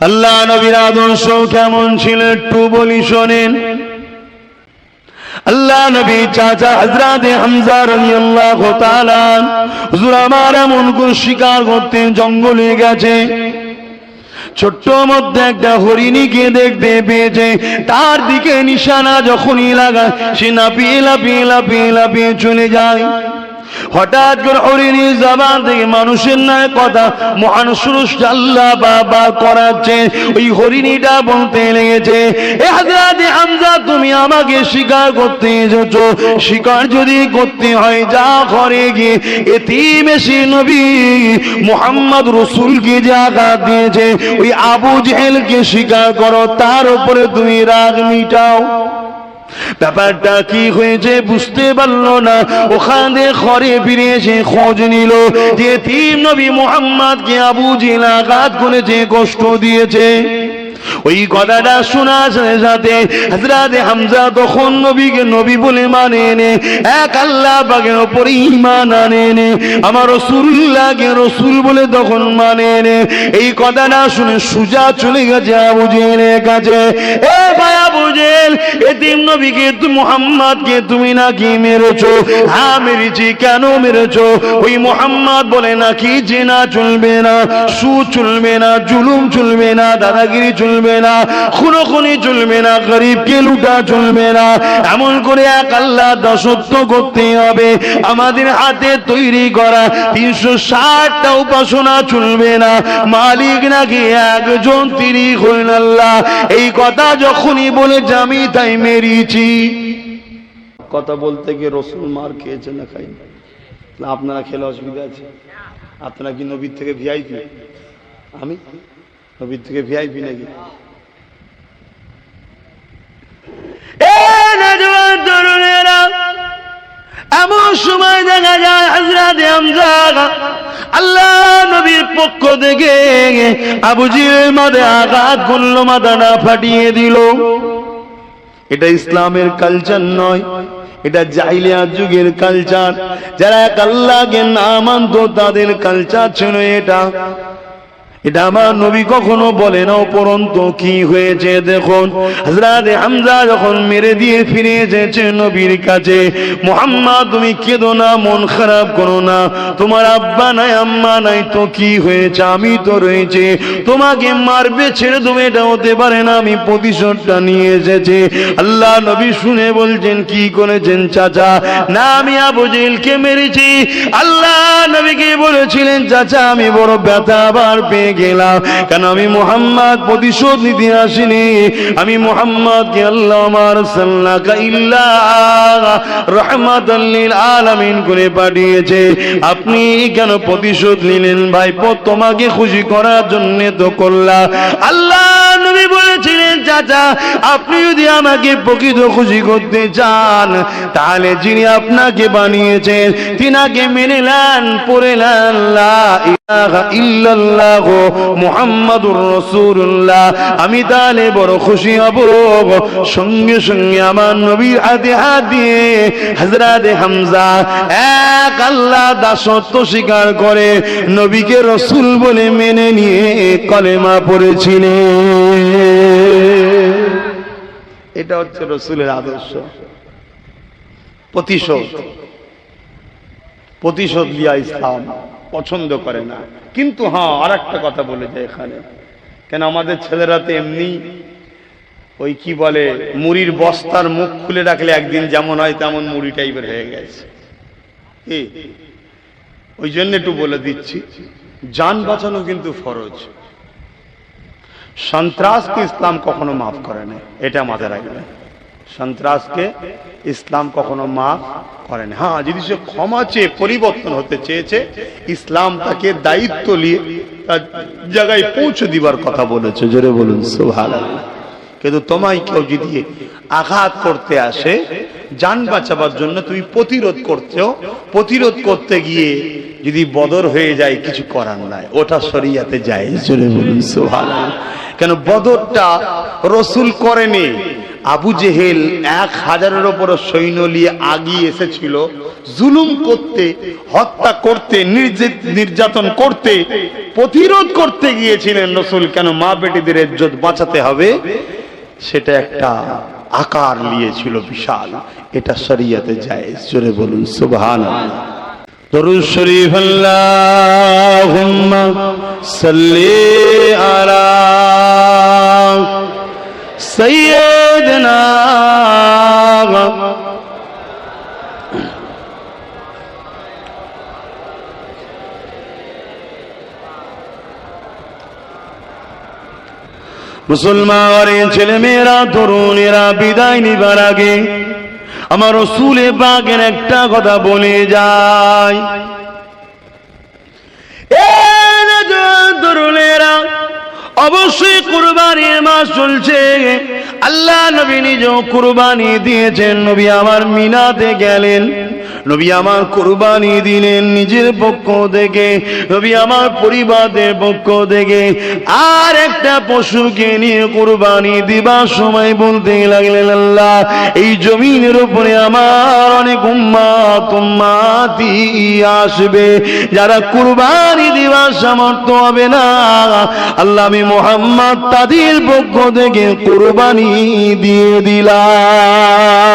আল্লাহ নবীর আদর্শ কেমন ছিল একটু বলি শোনেন। আল্লাহ নবী চাচা হযরত হামজা রাদিয়াল্লাহু তাআলা হুজুর আমার এমন করে শিকার করতে জঙ্গলে গেছে, ছোট্ট মধ্যে একটা হরিণীকে দেখতে পেয়েছে, তার দিকে নিশানা যখনই লাগায় সে লাফিয়ে লাফিয়ে লাফিয়ে লাফিয়ে চলে যায়। হঠাৎ করে হরিণীর জবান থেকে মানুষের নয় কথা মহান সুরুষ আল্লাহ বাবা করাচ্ছে। ওই হরিণীটা বলতে লেগেছে, এ হযরত হামজা তুমি আমাকে শিকার করতে এসেছো, শিকার যদি করতে হয় যা ঘরে গিয়ে এতিম এসে নবী মুহাম্মদ রাসূলকে যে আঘাত দিয়েছে ওই আবু জেহেলকে শিকার করো, তার উপরে তুমি রাগ মিটাও। ব্যাপারটা কি হয়েছে বুঝতে পারলো না, ওখানে ঘরে ফিরে এসে খোঁজ নিল যে এতিম নবী মুহাম্মদকে আবু জেহেল আঘাত করেছে, কষ্ট দিয়েছে। ওই কথাটা শোনার সাথে সাথে হযরত হামজা তখন নবীকে নবী বলে মানে নে, এক আল্লাহ পাকের উপরে ঈমান আনে নে, আমার রাসূলুল্লাহকে রাসূল বলে তখন মানে নে। এই কথাটা শুনে সুজা চলে গেছে আবু জেহেলের কাছে। এ ভাই আবু জেহেল, এতিম নবীকে মুহাম্মদকে তুমি নাকি মেরেছো? হ্যাঁ মেরেছি। কেন মেরেছো? ওই মুহাম্মদ বলে নাকি জিনা চলবে না, সুদ চলবে না, জুলুম চলবে না, দাদাগিরি চলবে না, খুনোখুনি চলবে না, গরিবকে লুটা চলবে না, এমন করে এক আল্লাহ দাসত্ব করতে হবে। আমাদের হাতে তৈরি করা 360টা উপাসনা চলবে না, মালিক নাকি একজন, তিনি হলেন আল্লাহ। এই কথা যখনই বলে আমি তাই মেরেছি। কথা বলতে গিয়ে রসুল মার খেয়েছে না খাইনি? আপনারা খেলে অসুবিধা আছে? আপনারা কি নবীর থেকে ভিআইপি? আমি নবীর থেকে ভিআইপি নাকি? এমন সময় দেখা যায় হযরত হামজা আল্লাহ নবীর পক্ষ থেকে আবু জেহেলের মাথায় আঘাত করলো, মাথাটা ফাটিয়ে দিল। এটা ইসলামের কালচার নয়, এটা জাহিলিয়াত যুগের কালচার। যারা এক আল্লাহকে না মানতো তাদের কালচার ছিল এটা। এটা আমার নবী কখনো বলে না। উপরন্তু কি হয়েছে দেখুন, হযরত হামজা যখন মেরে দিয়ে ফিরে এসেছে নবীর কাছে, মুহাম্মদ তুমি কেঁদো না, মন খারাপ করো না, তোমার আব্বা নাই আম্মা নাই তো কি হয়েছে, আমি তো রয়েছে, তোমাকে মারবে ছেড়ে দেবো এটা হতে পারে না, আমি প্রতিশোধটা নিয়ে এসেছি। আল্লাহ নবী শুনে বলছেন কি করেছেন চাচা? না আমি আবু জেহেলকে মেরেছি। আল্লাহ নবীকে বলেছিলেন চাচা আমি বড় ব্যথা আবার পেয়ে গেলাম, কেন আমি মুহাম্মদ প্রতিশোধ নিতে আসিনি, আমি মুহাম্মদকে আল্লাহ আরসালনাকা ইল্লা রাহমাতাল লিল আলামিন করে পাঠিয়েছে। আপনি কেন প্রতিশোধ নিলেন ভাইপো? তোমাকে খুশি করার জন্য তো করলাম। আল্লাহ নবী বলেছিলেন চাচা আপনি যদি আমাকে প্রকৃত খুশি করতে চান তাহলে যিনি আপনাকে বানিয়েছেন তিনাকে মেনে নেন, পড়ে নেন লা ইলাহা ইল্লাল্লাহ মুহাম্মাদুর রাসূলুল্লাহ। আমি তাহলে বড় খুশি হব। সঙ্গে সঙ্গে আমার নবীর হাতে হাত দিয়ে হযরত হামজা এক আল্লাহ দাসত্ব স্বীকার করে নবীকে রাসূল বলে মেনে নিয়ে কলেমা পড়েছিলেন। এটা হচ্ছে রাসূলের আদর্শ। প্রতিশোধ লিয়া ইসলাম পছন্দ করে না। কিন্তু হ্যাঁ আর একটা কথা বলে যায় এখানে, কেন আমাদের ছেলেরা তো এমনি ওই কি বলে মুড়ির বস্তার মুখ খুলে রাখলে একদিন যেমন হয় তেমন মুড়ি টাইপের হয়ে গেছে। ওই জন্য একটু বলে দিচ্ছি, জান বাঁচানো কিন্তু ফরজ। সন্ত্রাসকে ইসলাম কখনো মাফ করে না, এটা মাথায় রাখবে। সন্ত্রাসকে ইসলাম কখনো মাফ করে না। হ্যাঁ যদি সে ক্ষমা চেয়ে পরিবর্তন হতে চেয়েছে ইসলাম তাকে দায়িত্ব নিয়ে তার জায়গায় পৌঁছে দিবার কথা বলেছে। জোরে বলুন সুবহানাল্লাহ। কিন্তু তোমায় কেউ যদি আঘাত করতে আসে জান বাঁচাবার জন্য তুমি প্রতিরোধ করতে গিয়ে যদি বদর হয়ে যায় কিছু করার নাই, ওটা শরিয়াতে জায়েজ। জোরে বলুন সুবহানাল্লাহ। কেন বদরটা রাসূল করেনি, আবু জেহেল 1000-এর উপর সৈন্য নিয়ে আগিয়ে এসেছিল জুলুম করতে, হত্যা করতে, নির্যাতন করতে, প্রতিরোধ করতে গিয়েছিলেন রাসূল। কেন? মা বেটিদের ইজ্জত বাঁচাতে হবে, সেটা একটা আকার নিয়েছিল বিশাল। এটা শরীয়তে জায়েজ। জোরে বলুন সুবহানাল্লাহ। দরুদ শরীফ আল্লাহুম্মা সাল্লি আলা সাইয়্যিদিনা মুসলমানের ছেলে মেয়েরা, তরুণেরা বিদায় নিবার আগে আমার রাসূল পাকের একটা কথা বলে যায়। তরুণেরা, অবশ্যই কুরবানির মাস চলছে। আল্লাহ নবী নিজেও কুরবানি দিয়েছেন। নবী আমার মিনাতে গেলেন, নবী আমার কুরবানি দিলেন নিজের পক্ষ থেকে, নবী আমার পরিবারের পক্ষ থেকে। আর একটা পশুকে নিয়ে কুরবানি দিবার সময় বলতে লাগলেন, আল্লাহ এই জমিনের উপরে আমার অনেক উম্মতি আসবে, যারা কুরবানি দিবার সামর্থ্য হবে না, আল্লাহ আমি মুহাম্মদ তাদের পক্ষ থেকে কুরবানি দিয়ে দিলাম।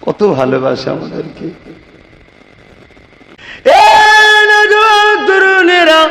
কত ভালোবাসা আমাদেরকে। তরুণেরা,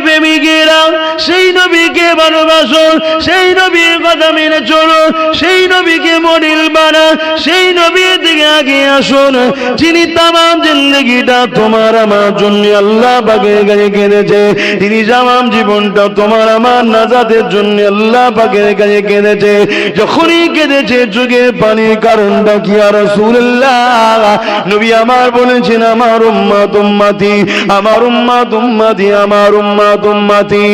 প্রেমিকেরা, সেই নবীকে ভালোবাসো, সেই নবীর কথা মেনে চলো, সেই নবীকে মডেল বানা, সেই নবীর দিকে আগে আসুন, যিনি তামাম জিন্দগিটা তোমার আমার জন্য আল্লাহ পাকের কাছে কেঁদেছে, তিনি তামাম জীবনটা তোমার আমার নাজাতের জন্য আল্লাহ পাকের কাছে কেঁদেছে। যখনই কেঁদেছে চোখের পানির কারণটা কি? আর রাসূলুল্লাহ নবী আমার বলেছেন, আমার উম্মত উম্মতি, আমার উম্মত উম্মতি, আমার উম্মত উম্মতি।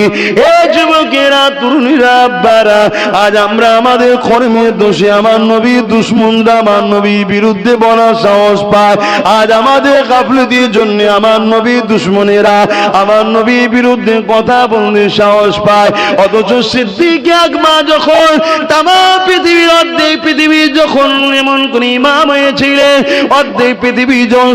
এ যুবকেরা, তরুণীরা, আব্বারা, আজ আমরা আমাদের কর্মের দোষে আমার নবীর দুশমনরা আমার নবীর বিরুদ্ধে বলার সাহস পায়। আজ আমাদের গাফলতির জন্য আমার নবীর দুশমনেরা আমার নবীর বিরুদ্ধে কথা বলতে সাহস পায়। অথচ সিদ্দিক আকবর যখন তামাম পৃথিবীর অর্ধেক পৃথিবী যখন এমন কোন ইমাম হয়েছিলেন, অর্ধেক পৃথিবী যখন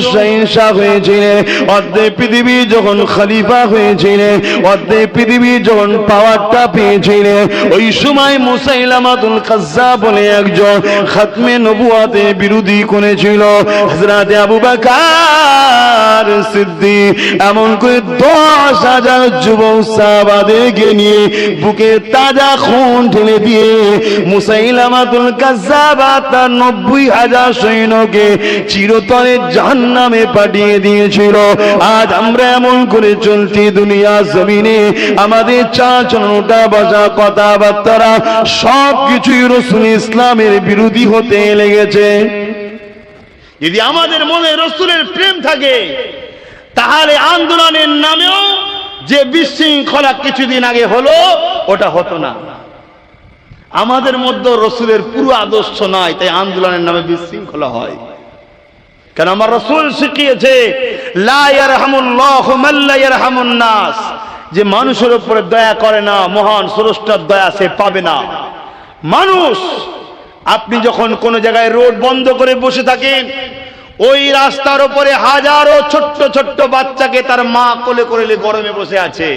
শাহ হয়েছিলেন, অর্ধেক পৃথিবী যখন খলিফা হয়েছিলেন, অর্ধেক পৃথিবী যখন পাওয়ারটা পেয়েছিলেন, ওই সময় মুসাইলামাতুল কাজ্জাব বলে একজন খাতমে নবুয়াতের বিরোধী করেছিল। হযরত আবু বকর সিদ্দিক এমন করে 10,000 যুবক সাহাবাদেরকে নিয়ে বুকে তাজা খুন ঢেলে দিয়ে মুসাইলামাতুল কাজ্জাব তার 90,000 সৈন্যকে চিরতরে জাহান্নামে পাঠিয়ে দিয়েছিল। আজ আমরা এমন করে চলছি দুনিয়া জমিনে, আমাদের চালচলন, ওঠা বসা, কথাবার্তা সবকিছুই রাসূল ইসলামের বিরোধী হতে লেগেছে। যদি আমাদের মনে রাসূলের প্রেম থাকে, তাহলে আন্দোলনের নামেও যে বিশৃঙ্খলা কিছুদিন আগে হলো ওটা হতো না। আমাদের মধ্যে রাসূলের পুরো আদর্শ নাই, তাই আন্দোলনের নামে বিশৃঙ্খলা হয়। কারণ আমার রাসূল শিখিয়েছে, লা ইয়ারহামুল্লাহু মান লা ইয়ারহামুন নাস, যে মানুষের উপরে দয়া করে না, মহান স্রষ্টার দয়া সে পাবে না। মানুষ, আপনি যখন কোন জায়গায় রোড বন্ধ করে বসে থাকেন, ওই রাস্তার উপরে হাজারো ছোট্ট ছোট্ট বাচ্চাকে তার মা কোলে করে গরমে বসে আছে।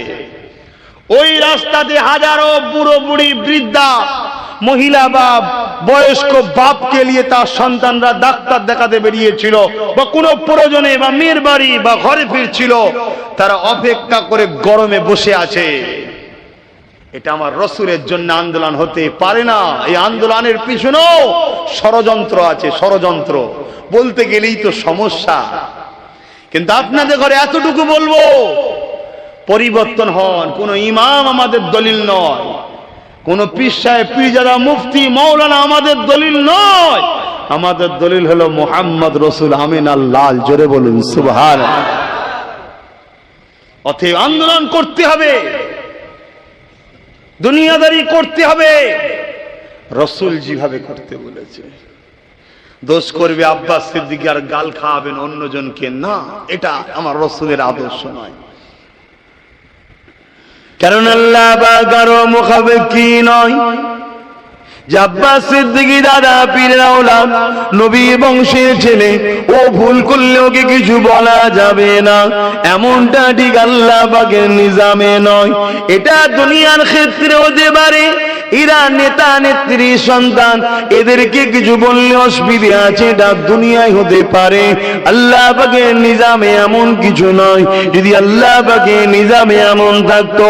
ওই রাস্তাতে হাজারো বুড়ো বুড়ি, বৃদ্ধা মহিলা বা বয়স্ক বাপকে নিয়ে তার সন্তানরা ডাক্তার দেখাতে বেরিয়েছিল, বা কোনো প্রয়োজনে বা মেয়ের বাড়ি বা ঘরে ফিরছিল, তারা অপেক্ষা করে গরমে বসে আছে। এটা আমার রাসূলের জন্য আন্দোলন হতে পারে না। এই আন্দোলনের পিছনেও ষড়যন্ত্র আছে, ষড়যন্ত্র বলতে গেলেই তো সমস্যা। কিন্তু আপনাদের ঘরে এতটুকু বলবো, পরিবর্তন হন। কোন ইমাম আমাদের দলিল নয়, কোন পীর সাহেব, পীরজাদা, মুফতি, মাওলানা আমাদের দলিল নয়। আমাদের দলিল হলো মুহাম্মদ রাসূল আমিন আল্লাহ। জোরে বলুন সুবহানাল্লাহ। অতএব আন্দোলন করতে হবে, দুনিয়াদারি করতে হবে, রাসূল যেভাবে করতে বলেছে। দোষ করবে আব্বাস সিদ্দিক আর গাল খাওয়াবেন অন্যজনকে, না, এটা আমার রাসূলের আদর্শ নয়। কারণ আল্লাহ পাক কারো মুখাপেক্ষী নয়। যে আব্বাস সিদ্দিকী দাদা পীরের আওলাদ, নবী বংশের ছেলে, ও ভুল করলে ওকে কিছু বলা যাবে না, এমনটা ঠিক আল্লাহ পাকের নিজামে নয়। এটা দুনিয়ার ক্ষেত্রে হতে পারে, এরা নেতা নেত্রীর সন্তান, এদেরকে কিছু বললে অসুবিধা আছে, এটা দুনিয়ায় হতে পারে। আল্লাহ পাকের নিজামে এমন কিছু নয়। যদি আল্লাহ পাকের নিজামে এমন থাকতো,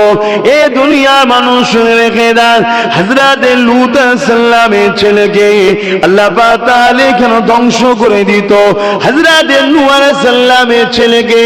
এ দুনিয়ার মানুষ শুনে রেখে দেন, হযরত লূত সালামের ছেলেকে আল্লাহ পাক তাআলা কেন ধ্বংস করে দিত? হযরত নূহ আলাইহিস সালামের ছেলেকে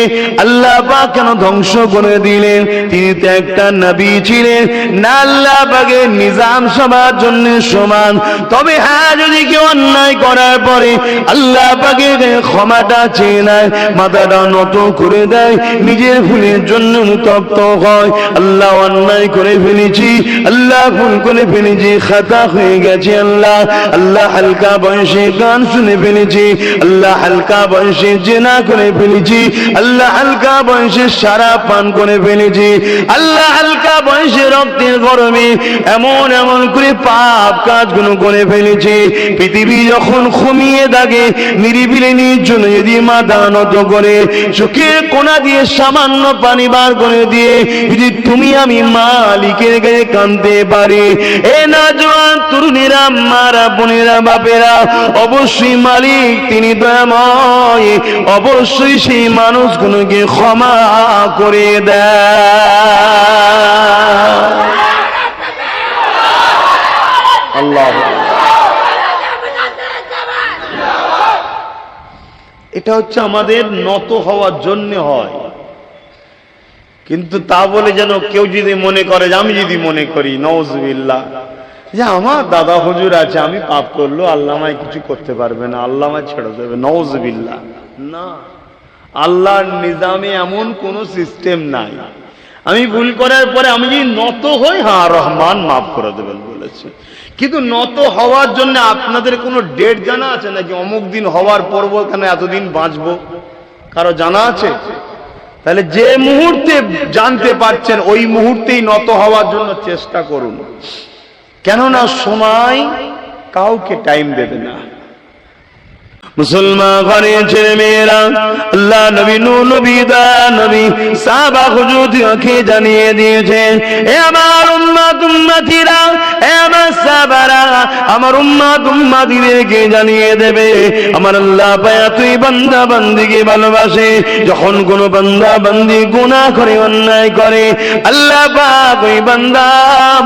আল্লাহ পাক কেন ধ্বংস করে দিলেন? তিনি তো একটা নবী ছিলেন না। আল্লাহ পাকের নিজাম সবার জন্য সমান। তবে হ্যাঁ, যদি কেউ অন্যায় করার পরে আল্লাহ পাকের ক্ষমাটা চেয়ে নেয়, মাথাটা নত করে দেয়, নিজের ভুলের জন্য অনুতপ্ত হয়, আল্লাহ অন্যায় করে ফেলেছি, আল্লাহ ভুল করে ফেলেছি, খাতা হয়ে গেছে, আল্লাহ আল্লাহ হালকা বয়সে গান শুনে ফেলেছি, আল্লাহ হালকা বয়সে জেনা করে ফেলেছি, আল্লাহ হালকা বয়সে শরাব পান করে ফেলেছি, আল্লাহ হালকা বয়সে রক্তের গরমে এমন এমন করে পাপ কাজগুলো করে ফেলেছি। পৃথিবী যখন ঘুমিয়ে থাকে, নিরিবিলি নির্জন যদি মাথা নত করে চোখের কোনা দিয়ে সামান্য পানি বার করে দিয়ে যদি তুমি আমি মালিকের গায়ে কাঁদতে পারি, এ না জওয়ান তরুণীরা, মারা বোনেরা, বাপেরা, অবশ্যই মালিক তিনি দয়াময়, অবশ্যই সেই মানুষগুলোকে ক্ষমা করে দেয়। আল্লাহ, এটা হচ্ছে আমাদের নত হওয়ার জন্য হয়। কিন্তু তা বলে যেন কেউ যদি মনে করে, যে আমি যদি মনে করি নওজুবিল্লাহ, যে আমার দাদা হুজুর আছে, আমি পাপ করলো, আল্লাহ আমায় কিছু করতে পারবে না, আল্লাহ আমায় ছেড়ে দেবে, নওজুবিল্লাহ। না, আল্লাহর নিজামে এমন কোন সিস্টেম নাই। আমি ভুল করার পরে আমি যদি নত হই, হ্যাঁ রহমান মাফ করে দেবেন বলেছে। কিন্তু নত হওয়ার জন্য আপনাদের কোনো ডেট জানা আছে নাকি? অমুক দিন হওয়ার পর্ব কেন এতদিন বাঁচবো, কারো জানা আছে? তাহলে যে মুহূর্তে জানতে পারছেন ওই মুহূর্তেই নত হওয়ার জন্য চেষ্টা করুন, কেননা সময় কাউকে টাইম দেবে না। মুসলমান ঘরের ছেলে মেয়েরা, আল্লাহ নবী নূহ নবী, দয়া নবী, সাহাবা হুজুরকে জানিয়ে দিয়েছেন, এ আমার উম্মত উম্মতিরা, এ আমার সাহাবারা, আমার উম্মত উম্মতিদেরকে জানিয়ে দেবে, আমার আল্লাহ পায়া তুই বান্দা বান্দিকে ভালোবাসে। যখন কোন বান্দা বান্দি গুনাহ করে, অন্যায় করে, আল্লাহ পাক ওই বান্দা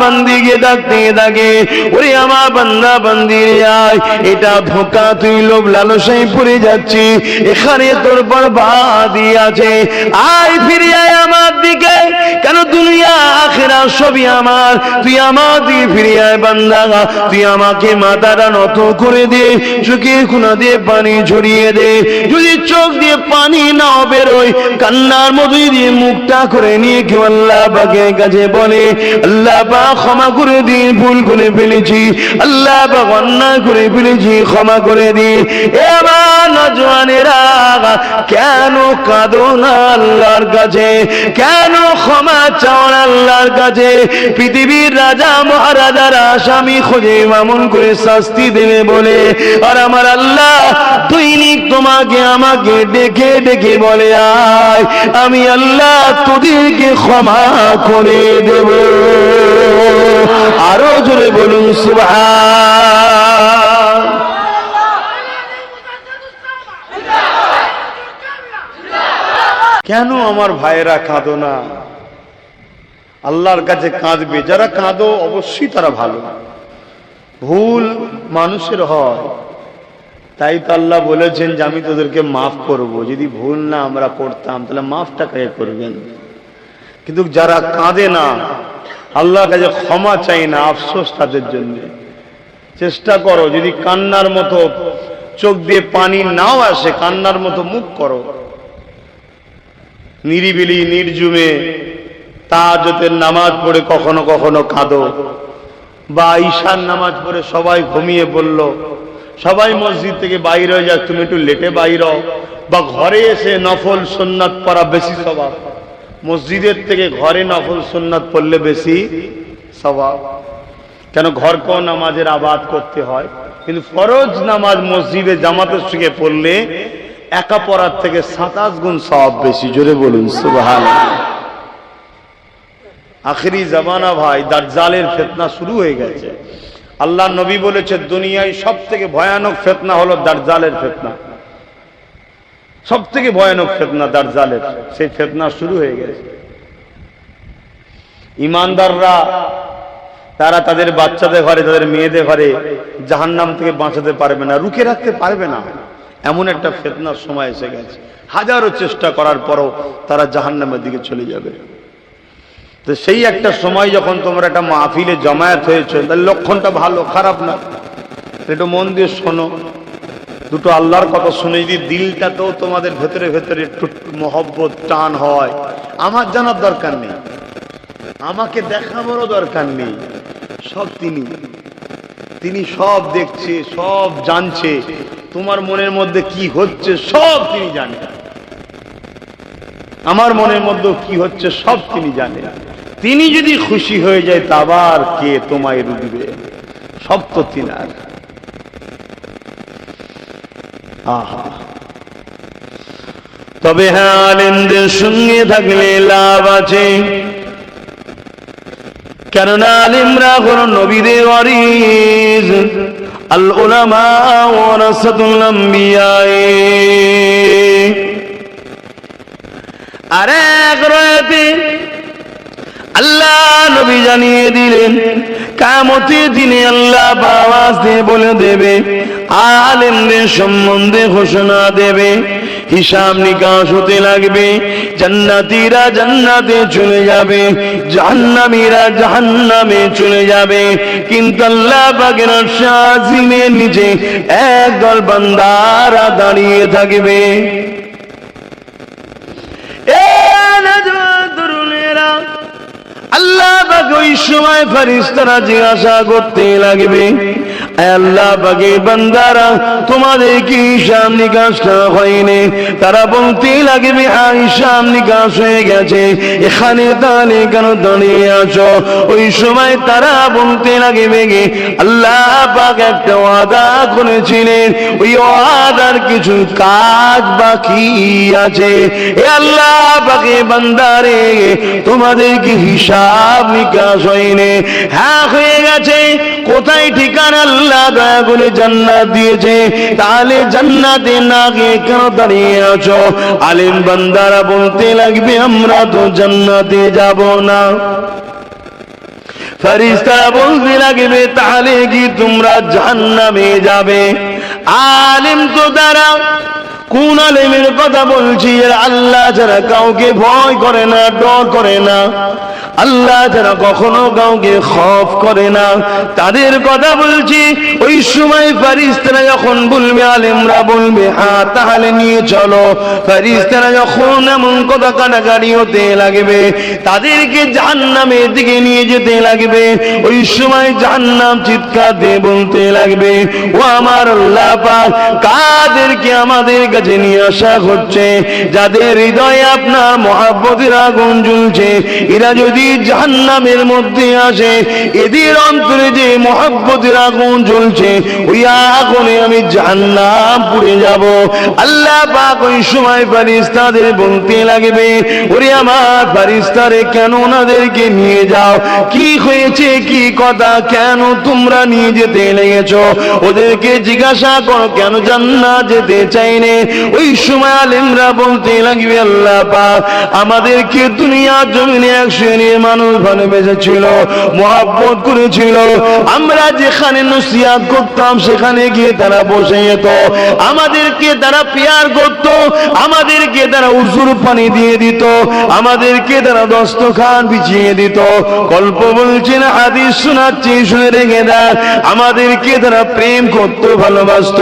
বান্দিকে ডাকতে থাকে, ওরে আমার বান্দা বান্দি আয়, এটা ধোঁকা, তুই লোভ লালসায় পড়ে যাচ্ছি, এখানে তোর বরবাদি আছে, আয় ফিরে আয় আমার দিকে, কেন দুনিয়া আখিরাত সবই আমার, তুই আমার দিকে ফিরে আয় বান্দা, তুই আমাকে মাথাটা নত করে দে, চোখের কোনা দিয়ে পানি ঝরিয়ে দে, যদি চোখ দিয়ে পানি না বেরোয়, কান্নার মধ্যে দিয়ে মুখটা করে নিয়ে কেউ আল্লাহ পাকের কাছে বলে, আল্লাহ পাক ক্ষমা করে দিন, ভুল করে ফেলেছি, আল্লাহ পাক অন্যায় করে ফেলেছি, ক্ষমা করে দিন। এ আমার নওজওয়ানেরা, কেন কাঁদো না আল্লাহর কাছে, কেন ক্ষমা চাও না আল্লাহর কাছে? পৃথিবীর রাজা মহারাজারা স্বামী খোঁজে মামুন করে শাস্তি দেবে বলে, আর আমার আল্লাহ দৈনিক তোমাকে আমাকে ডেকে ডেকে বলে, আয় আমি আল্লাহ তোদেরকে ক্ষমা করে দেব। আরো জোরে বলুন সুবহান। কেন আমার ভাইয়েরা কাঁদো না? আল্লাহর কাছে কাঁদবে যারা, কাঁদো অবশ্যই তারা ভালো। ভুল মানুষের হয়, তাই তো আল্লাহ বলেছেন যে আমি তোদেরকে মাফ করব। যদি ভুল না আমরা করতাম তাহলে মাফটা কে করবেন? কিন্তু যারা কাঁদে না, আল্লাহর কাছে ক্ষমা চাই না, আফসোস তাদের জন্য। চেষ্টা করো, যদি কান্নার মতো চোখ দিয়ে পানি নাও আসে, কান্নার মতো মুখ করো, নিরিবিলি নির্জুমে তাহাজ্জুদের নামাজ পড়ে কখনো কখনো কাঁদো, বা ঈশার নামাজ পড়ে সবাই ঘুমিয়ে পড়ল, সবাই মসজিদ থেকে বাইরে হয়ে যাক, তুমি একটু লেটে বাইর হও, বা ঘরে এসে নফল সুন্নাত পড়া বেশি স্বভাব, মসজিদের থেকে ঘরে নফল সুন্নাত পড়লে বেশি সওয়াব। কেন ঘরকেও নামাজের আবাদ করতে হয়, কিন্তু ফরজ নামাজ মসজিদে জামাতের সঙ্গে পড়লে একা পড়ার থেকে 27 গুণ সওয়াব বেশি। জোরে বলুন সুবহানাল্লাহ। আখিরি জামানা ভাই, দাজ্জালের ফিতনা শুরু হয়ে গেছে। আল্লাহ নবী বলেছে দুনিয়ায় সব থেকে ভয়ানক ফিতনা হলো দাজ্জালের ফিতনা। সব থেকে ভয়ানক ফিতনা দাজ্জালের, সেই ফিতনা শুরু হয়ে গেছে। ইমানদাররা তারা তাদের বাচ্চাদের ঘরে, তাদের মেয়েদের ঘরে জাহান্নাম থেকে বাঁচাতে পারবে না, রুখে রাখতে পারবে না। এমন একটা ফিতনার সময় এসে গেছে, হাজারো চেষ্টা করার পরও তারা জাহান্নামের দিকে চলে যাবে। তো সেই একটা সময় যখন তোমরা একটা মাহফিলে জমায়েত হয়েছে, তার লক্ষণটা ভালো, খারাপ না। একটু মন দিয়ে শোনো, দুটো আল্লাহর কথা শুনে যদি দিলটাতেও তোমাদের ভেতরে ভেতরে একটু মহব্বত টান হয়, আমার জানার দরকার নেই, আমাকে দেখাবারও দরকার নেই, সব তিনি সব দেখছে, সব জানছে, তোমার মনের মধ্যে কি হচ্ছে সব তিনি জানেন, আমার মনের মধ্যে কি হচ্ছে সব তিনি জানেন। তিনি যদি খুশি হয়ে যায় তা আবার কে তোমায় রুখবে? সব তো তিনার। আহা, তবে হ্যাঁ, আলেমদের সঙ্গে থাকলে লাভ আছে। কেননা আলেমরা হলো নবীদের ওয়ারিস, আল উলামা ওয়ারাসাতুল আম্বিয়া। আর এক রাতে আল্লাহ নবী জানিয়ে দিলেন, কিয়ামতের দিনে আল্লাহ আওয়াজ দিয়ে বলে দেবে, আলেমদের সম্বন্ধে ঘোষণা দেবে, হিসাব নিকাশ হতে লাগবে। জান্নাতীরা জান্নাতে চলে যাবে, জাহান্নামীরা জাহান্নামে চলে যাবে। কিন্তু আল্লাহ পাকের আরশ আজিমের নিচে একদল বান্দারা দাঁড়িয়ে থাকবে। আল্লাহ পাক ওই সময় ফেরেশতারা জিজ্ঞাসা করতে লাগবে, আল্লাহ পাকের বান্দারা তোমাদের কি হিসাব নিকাশটা হয়নি? তারা বলতে লাগবে, হিসাব নিকাশ হয়ে গেছে, এখানে তাহলে কেন দাঁড়িয়ে আছো? ওই সময় তারা বলতে লাগবে, আল্লাহ পাক একটা ওয়াদা করেছিলেন, ওই ওয়াদার কিছু কাজ বাকি আছে। এ আল্লাহ পাকের বান্দারে, তোমাদের কি হিসাব নিকাশ হয়নি? হ্যাঁ হয়ে গেছে। কোথায় ঠিকানা? আল্লাহ দয়া করে জান্নাত দিয়েছে, তাহলে জান্নাতে না গিয়ে কেন দাঁড়িয়ে আছো? আলেম বান্দারা বলতে লাগবে, আমরা তো জান্নাতে যাব না। ফেরেশতারা বলতে লাগবে, তাহলে কি তোমরা জাহান্নামে যাবে? আলেম তো দাঁড়াও, কোন আলেমের কথা বলছি? আল্লাহ যারা কাউকে ভয় করে না, ডর করে না, আল্লাহ যারা কখনো কাউকে খৌফ করে না, তাদের কথা বলছি। ওই সময় ফেরেশতারা যখন বলবে, আলেমরা বলবে, হ্যাঁ তাহলে নিয়ে চলো। ফেরেশতারা যখন এমন কথা কাটাকাটি হতে লাগবে, তাদেরকে জাহান্নামের দিকে নিয়ে যেতে লাগবে। ওই সময় জাহান্নাম চিৎকার দিয়ে বলতে লাগবে, ও আমার আল্লাহ পাক, কাদেরকে আমাদের কাছে নিয়ে আসা হচ্ছে? যাদের হৃদয়ে আপনার মহব্বতের আগুন জ্বলছে, এরা যদি জাহান্নামের মধ্যে আসে, এদের অন্তরে যে মহব্বতের আগুন জ্বলছে, ওই আগুনে আমি জাহান্নাম পুড়ে যাব। আল্লাহ পাক ওই সময় ফেরেশতাদের বলতে লাগবে, ওরে আমার ফেরেশতারে, কেন ওনাদেরকে নিয়ে যাও? কি হয়েছে, কি কথা, কেন তোমরা নিয়ে যেতে লেগেছো? ওদেরকে জিজ্ঞাসা করো, কেন জান্নাত যেতে চাইনে? ওই সময় আলেমরা বলতে লাগবে, আল্লাহ পাক আমাদেরকে দুনিয়ার জমিনে এক শ্রেণীর মানুষ ভালোবেসেছিল, মহব্বত করেছিল। আমরা যেখানে নসিহত করতাম সেখানে গিয়ে তারা বসে যেত, আমাদেরকে তারা পেয়ার করত, আমাদেরকে তারা উজুর পানি দিয়ে দিত, আমাদেরকে তারা দস্তখান বিছিয়ে দিত। গল্প বলছেন, হাদিস শোনাচ্ছি, শুনে রেখে দেয়, আমাদেরকে তারা প্রেম করত, ভালোবাসত।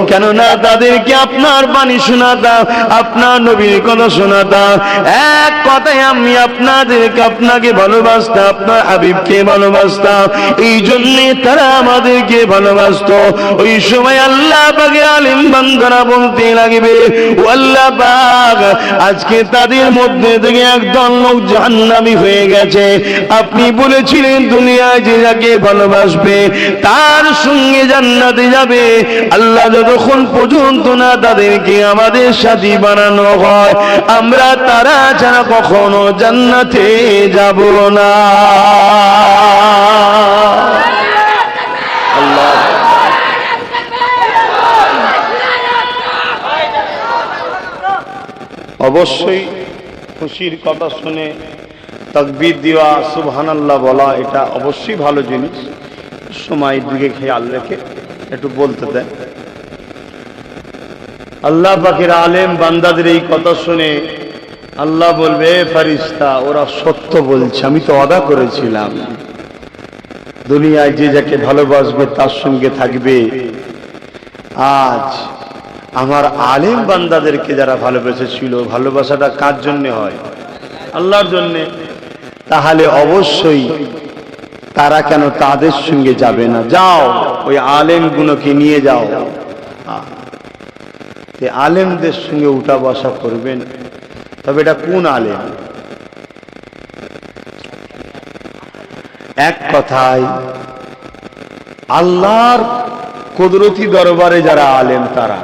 কেননা তাদেরকে আপনার বাণী শোনাতাম, আপনার নবীর কথা শোনাতাম। এক কথায় আমি আপনাদেরকে, আপনাকে আপনাকে ভালোবাসতাম, আপনার হাবিবকে ভালোবাসতাম, এই জন্যে তারা আমাদেরকে ভালোবাসতো। ওই সময় আল্লাহ পাকের আলেম বান্দারা বলতে লাগবে, ও আল্লাহ পাক, আজকে তাদের মধ্যে থেকে একদল লোক জাহান্নামী হয়ে গেছে। আপনি বলেছিলেন দুনিয়ায় যে যাকে ভালোবাসবে তার সঙ্গে জান্নাতে যাবে। আল্লাহ যতক্ষণ পর্যন্ত না তাদেরকে আমাদের সাথী বানানো হয়, আমরা তারা ছাড়া কখনো জান্নাতে যাব না। আল্লাহ অবশ্যই খুশির কথা শুনে তাকবীর দেওয়া, সুবহানাল্লাহ বলা, এটা অবশ্যই ভালো জিনিস। সময় দিকে খেয়াল রেখে একটু বলতে দেন। আল্লাহ পাকের আলেম বান্দাদের এই কথা শুনে আল্লাহ বলবে, ফারিস্তা ওরা সত্য বলছে, আমি তো ওয়াদা করেছিলাম দুনিয়ায় যে যাকে ভালোবাসবে তার সঙ্গে থাকবে। আজ আমার আলেম বান্দাদেরকে যারা ভালোবেসেছিল, ভালোবাসাটা কার জন্য হয়? আল্লাহর জন্য। তাহলে অবশ্যই তারা কেন তাদের সঙ্গে যাবে না? যাও ওই আলেম গুলোকে নিয়ে যাও, আলেমদের সঙ্গে উঠা বসা করবেন। তবে এটা কোন আলেম? এক কথায় আল্লাহর কুদরতি দরবারে যারা আলেম, তারা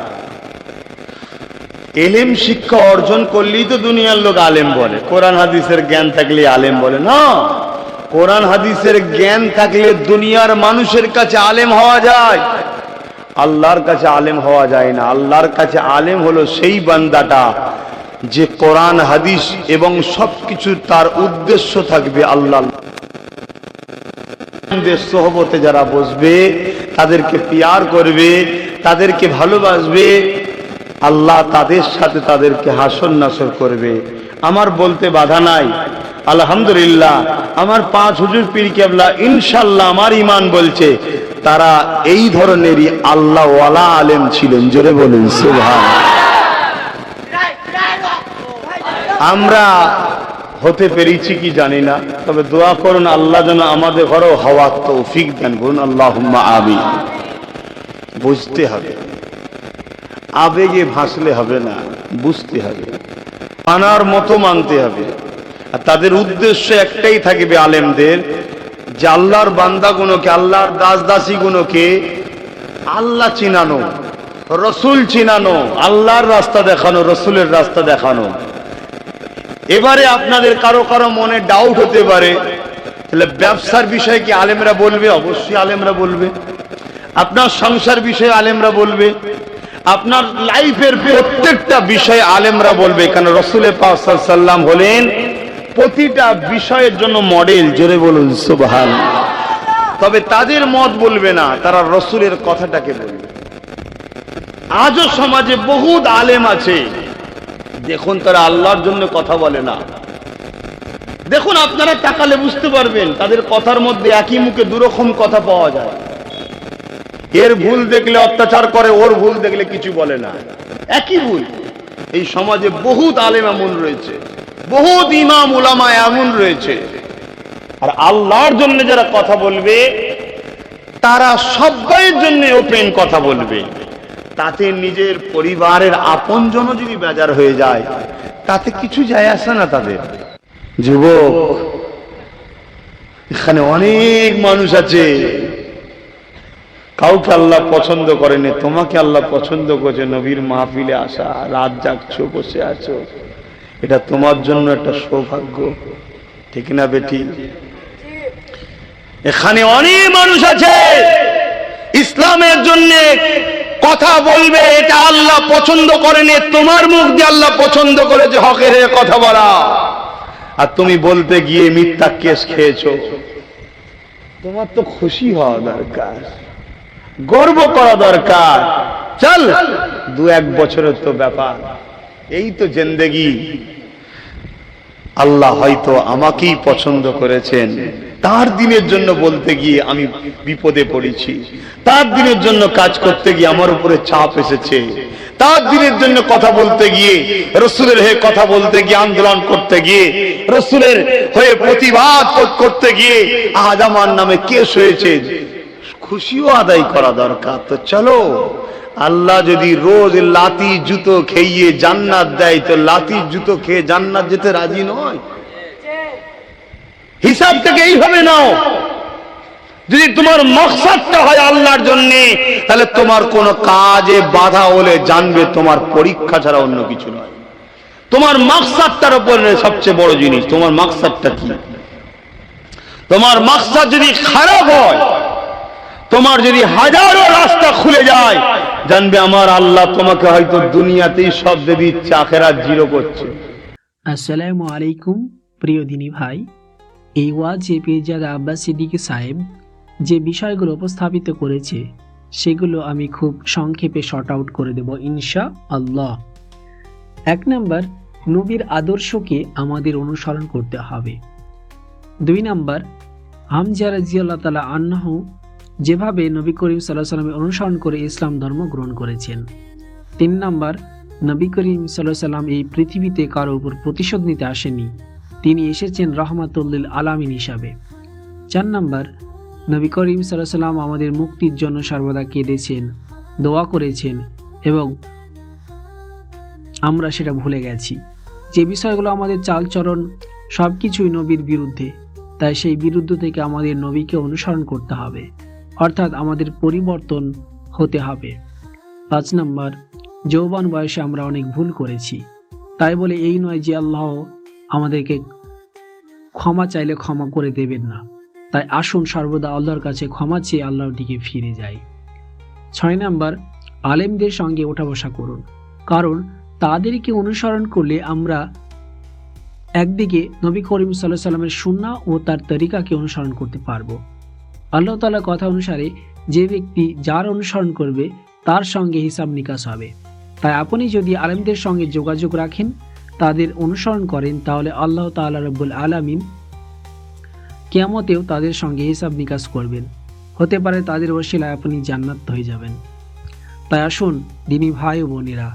এলেম শিক্ষা অর্জন করলেই তো দুনিয়ার লোক আলেম বলে। কোরআন হাদিসের জ্ঞান থাকলে আলেম বলে না। কোরআন হাদিসের জ্ঞান থাকলে দুনিয়ার মানুষের কাছে আলেম হওয়া যায়, আল্লাহর কাছে আলেম হওয়া যায় না। আল্লাহর কাছে আলেম হলো সেই বান্দাটা যে কোরআন হাদিস এবং সবকিছু তার উদ্দেশ্য থাকবে আল্লাহ। সোহবতে যারা বসবে, তাদেরকে পিয়ার করবে, তাদেরকে ভালোবাসবে, আল্লাহ তাদের সাথে তাদেরকে হাসর নাসর করবে। আমার বলতে বাধা নাই, আলহামদুলিল্লাহ। আমার 5 হুজুর পীর কেবলা ইনশাআল্লাহ আমার ঈমান বলছে তারা এই ধরনেরই আল্লাহ ওয়ালা আলেম ছিলেন। জোরে বলুন সুবহানাল্লাহ। আমরা হতে পেরেছি কি জানি না, তবে দোয়া করুন আল্লাহ যেন আমাদের ঘরেও হওয়ার তৌফিক দেন। বলুন আল্লাহুম্মা আমিন। বুঝতে হবে, আবেগে ভাসলে হবে না, বুঝতে হবে, মানার মতো মানতে হবে। আর তাদের উদ্দেশ্য একটাই থাকবে আলেমদের, যে আল্লাহর বান্দাগুলোকে, আল্লাহর দাস দাসীগুলোকে আল্লাহ চিনানো, রসুল চিনানো, আল্লাহর রাস্তা দেখানো, রসুলের রাস্তা দেখানো। এবারে আপনাদের কারো কারো মনে ডাউট হতে পারে, তাহলে ব্যবসার বিষয়ে কি আলেমরা বলবে? অবশ্যই আলেমরা বলবে। আপনার সংসার বিষয়ে আলেমরা বলবে, আপনার লাইফের প্রত্যেকটা বিষয়ে আলেমরা বলবে। কেন? রাসূল পাক সাল্লাল্লাহু আলাইহি ওয়াসাল্লাম হলেন প্রতিটা বিষয়ের জন্য মডেল। জোরে বলুন সুবহানাল্লাহ। তবে তাদের মত বলবে না, তারা রাসূলের কথাটাকে বলবে। আজও সমাজে বহুত আলেম আছে, দেখুন তারা আল্লাহর জন্য কথা বলে না। দেখুন আপনারা তাকালে বুঝতে পারবেন, তাদের কথার মধ্যে একই মুখে দুরকম কথা পাওয়া যায়। এর ভুল দেখলে অত্যাচার করে, ওর ভুল দেখলে কিছু বলে না, একই ভুল। এই সমাজে বহুত আলেম এমন রয়েছে, বহুত ইমাম উলামা এমন রয়েছে। আর আল্লাহর জন্য যারা কথা বলবে, তারা সবাইয়ের জন্য ওপেন কথা বলবে। তাতে নিজের পরিবারের আপনজনও যদি বেজার হয়ে যায়, তাতে কিছু যায় আসে না তাদের। যুবক, এখানে অনেক মানুষ আছে, কাউকে আল্লাহ পছন্দ করেনি, তোমাকে আল্লাহ পছন্দ করেছে। নবীর মাহফিলে আসা, রাত জাগছো, বসে আছো, এটা তোমার জন্য একটা সৌভাগ্য, ঠিক না বেটি? এখানে অনেক মানুষ আছে ইসলামের জন্য কথা বলবে, এটা আল্লাহ পছন্দ করেনি, তোমার মুখ দিয়ে আল্লাহ পছন্দ করেছে হকের কথা বলা। আর তুমি বলতে গিয়ে মিথ্যা কেস খেয়েছো। তোমার তো খুশি হওয়া দরকার, গর্ব করা দরকার। চল 2-1 বছরের তো ব্যাপার, এই তো জিন্দেগি। আল্লাহ হয়তো আমাকেই পছন্দ করেছেন, তার দিনের জন্য বলতে গিয়ে আমি বিপদে পড়েছি, তার দিনের জন্য কাজ করতে গিয়ে আমার উপরে চাপ এসেছে, তার দিনের জন্য কথা বলতে গিয়ে, রসুলের হয়ে কথা বলতে গিয়ে, আন্দোলন করতে গিয়ে, রসুলের হয়ে প্রতিবাদ করতে গিয়ে আজ আমার নামে কেস হয়েছে, খুশিও আদায় করা দরকার। তো চলো, আল্লাহ যদি রোজ লাতি জুতো খেয়ে জান্নাত দেয়, তো লাতি জুতো খেয়ে জান্নাত যেতে রাজি নয়। হিসাবটাকে এইভাবে নাও, যদি তোমার মকসদটা হয় আল্লাহর জন্য, তাহলে তোমার কোন কাজে বাধা হলে জানবে তোমার পরীক্ষা ছাড়া অন্য কিছু নয়। তোমার মকসদটার উপর সবচেয়ে বড় জিনিস, তোমার মকসদটা কি। তোমার মকসদ যদি খারাপ হয়, তোমার যদি হাজারো রাস্তা খুলে যায়, জানবে আমার আল্লাহ তোমাকে হয়তো দুনিয়াতেই সব দিয়ে দিচ্ছে, আখিরাত জিরো করছে। আসসালামু আলাইকুম প্রিয় দিনী ভাই, এই ওয়াজে পীরজাদা আব্বাস সিদ্দিকী সাহেব যে বিষয়গুলো উপস্থাপিত করেছে সেগুলো আমি খুব সংক্ষেপে শর্ট আউট করে দেব ইনশাআল্লাহ। 1 নম্বর, নবীর আদর্শকে আমাদের অনুসরণ করতে হবে। 2 নম্বর, হামজা রাদিয়াল্লাহু তাআলা আনহু যেভাবে নবী করিম সাল্লাল্লাহু আলাইহি ওয়াসাল্লামের অনুসরণ করে ইসলাম ধর্ম গ্রহণ করেছেন। 3 নম্বর, নবী করিম সাল্লাল্লাহু আলাইহি ওয়াসাল্লাম এই পৃথিবীতে কারো উপর প্রতিশোধ নিতে আসেননি, তিনি এসেছেন রাহমাতুল লিল আলামিন হিসাবে। 4 নম্বর, নবী করিম সাল্লাল্লাহু আলাইহি ওয়াসাল্লাম আমাদের মুক্তির জন্য সর্বদা কেঁদেছেন, দোয়া করেছেন এবং আমরা সেটা ভুলে গেছি। যে বিষয়গুলো আমাদের চালচরণ সবকিছুই নবীর বিরুদ্ধে, তাই সেই বিরুদ্ধ থেকে আমাদের নবীকে অনুসরণ করতে হবে, অর্থাৎ আমাদের পরিবর্তন হতে হবে। 5 নম্বর, যৌবন বয়সে আমরা অনেক ভুল করেছি, তাই বলে এই নয় যে আল্লাহ আমাদেরকে ক্ষমা চাইলে ক্ষমা করে দেবেন না। তাই আসুন সর্বদা আল্লাহর কাছে ক্ষমা চেয়ে আল্লাহর দিকে ফিরে যাই। 6 নম্বর, আলেমদের সঙ্গে ওঠা বসা করুন, কারণ তাদেরকে অনুসরণ করলে আমরা একদিকে নবী করিম সাল্লাল্লাহু আলাইহি ওয়াসাল্লামের সুন্নাহ ও তার তরিকাকে অনুসরণ করতে পারবো। আল্লাহ তাআলার কথা অনুসারে যে ব্যক্তি যার অনুসরণ করবে তার সঙ্গে হিসাব নিকাশ হবে। তাই আপনি যদি আলেমদের সঙ্গে যোগাযোগ রাখেন, তাদের অনুসরণ করেন, তাহলে আল্লাহ তাআলা রব্বুল আলামিন কিয়ামতেও তাদের সঙ্গে হিসাব নিকাশ করবেন। হতে পারে তাদের ওসিলায় আপনি জান্নাত হয়ে যাবেন। তাই আসুন দিনী ভাই ও বোনেরা,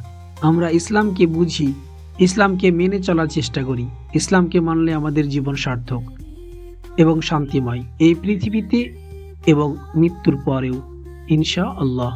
আমরা ইসলামকে বুঝি, ইসলামকে মেনে চলার চেষ্টা করি। ইসলামকে মানলে আমাদের জীবন সার্থক এবং শান্তিময়, এই পৃথিবীতে এবং মৃত্যুর পরেও ইনশাআল্লাহ।